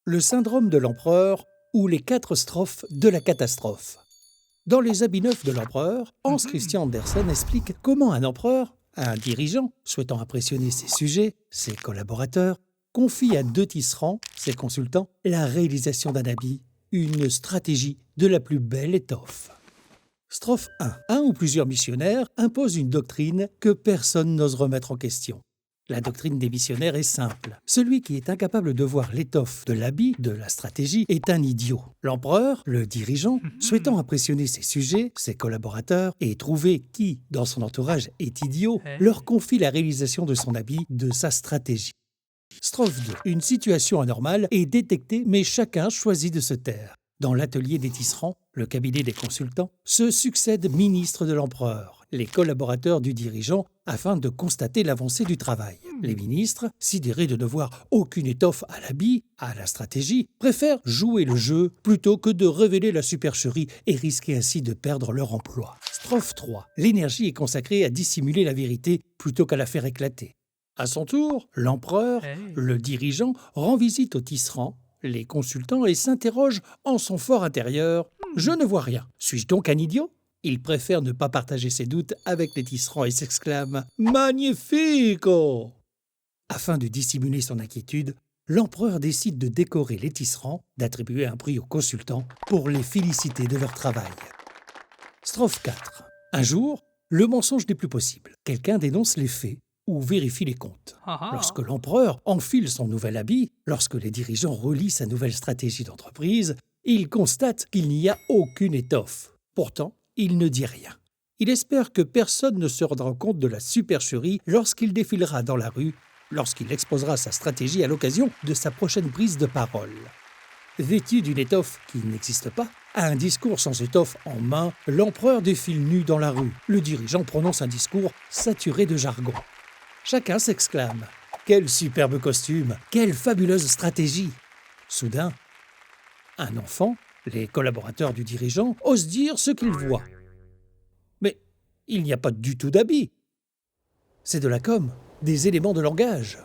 Le syndrome de l'empereur ou les 4 strophes de la catastrophe. Dans Les habits neufs de l'empereur, Hans Christian Andersen explique comment un empereur, un dirigeant, souhaitant impressionner ses sujets, ses collaborateurs, confie à 2 tisserands, ses consultants, la réalisation d'un habit, une stratégie de la plus belle étoffe. Strophe 1. Un ou plusieurs missionnaires imposent une doctrine que personne n'ose remettre en question. La doctrine des missionnaires est simple. Celui qui est incapable de voir l'étoffe de l'habit, de la stratégie, est un idiot. L'empereur, le dirigeant, souhaitant impressionner ses sujets, ses collaborateurs, et trouver qui, dans son entourage, est idiot, leur confie la réalisation de son habit, de sa stratégie. Strophe 2. Une situation anormale est détectée, mais chacun choisit de se taire. Dans l'atelier des tisserands, le cabinet des consultants, se succèdent ministres de l'empereur, les collaborateurs du dirigeant, afin de constater l'avancée du travail. Les ministres, sidérés de ne voir aucune étoffe à l'habit, à la stratégie, préfèrent jouer le jeu plutôt que de révéler la supercherie et risquer ainsi de perdre leur emploi. Strophe 3. L'énergie est consacrée à dissimuler la vérité plutôt qu'à la faire éclater. À son tour, l'empereur, le dirigeant, rend visite aux tisserands, les consultants, et s'interroge en son fort intérieur. « Je ne vois rien. Suis-je donc un idiot ?» Il préfère ne pas partager ses doutes avec les tisserands et s'exclame « Magnifico !» Afin de dissimuler son inquiétude, l'empereur décide de décorer les tisserands, d'attribuer un prix aux consultants pour les féliciter de leur travail. Strophe 4. Un jour, le mensonge n'est plus possible. Quelqu'un dénonce les faits ou vérifie les comptes. Lorsque l'empereur enfile son nouvel habit, lorsque les dirigeants relient sa nouvelle stratégie d'entreprise, il constate qu'il n'y a aucune étoffe. Pourtant, il ne dit rien. Il espère que personne ne se rendra compte de la supercherie lorsqu'il défilera dans la rue, lorsqu'il exposera sa stratégie à l'occasion de sa prochaine prise de parole. Vêtu d'une étoffe qui n'existe pas, à un discours sans étoffe en main, l'empereur défile nu dans la rue. Le dirigeant prononce un discours saturé de jargon. Chacun s'exclame « Quel superbe costume! Quelle fabuleuse stratégie !» Soudain, un enfant, les collaborateurs du dirigeant, osent dire ce qu'ils voient. Mais il n'y a pas du tout d'habit. C'est de la com, des éléments de langage.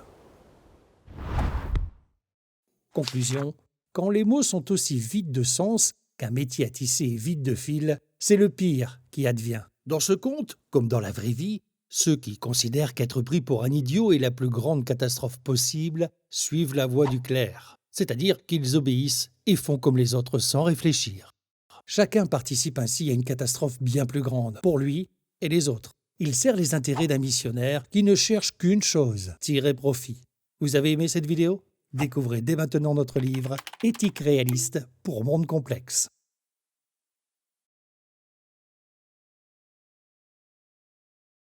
Conclusion. Quand les mots sont aussi vides de sens qu'un métier à tisser est vide de fil, c'est le pire qui advient. Dans ce conte, comme dans la vraie vie, ceux qui considèrent qu'être pris pour un idiot est la plus grande catastrophe possible suivent la voie du clerc, c'est-à-dire qu'ils obéissent et font comme les autres sans réfléchir. Chacun participe ainsi à une catastrophe bien plus grande, pour lui et les autres. Il sert les intérêts d'un missionnaire qui ne cherche qu'une chose, tirer profit. Vous avez aimé cette vidéo ? Découvrez dès maintenant notre livre « Éthique réaliste pour monde complexe ».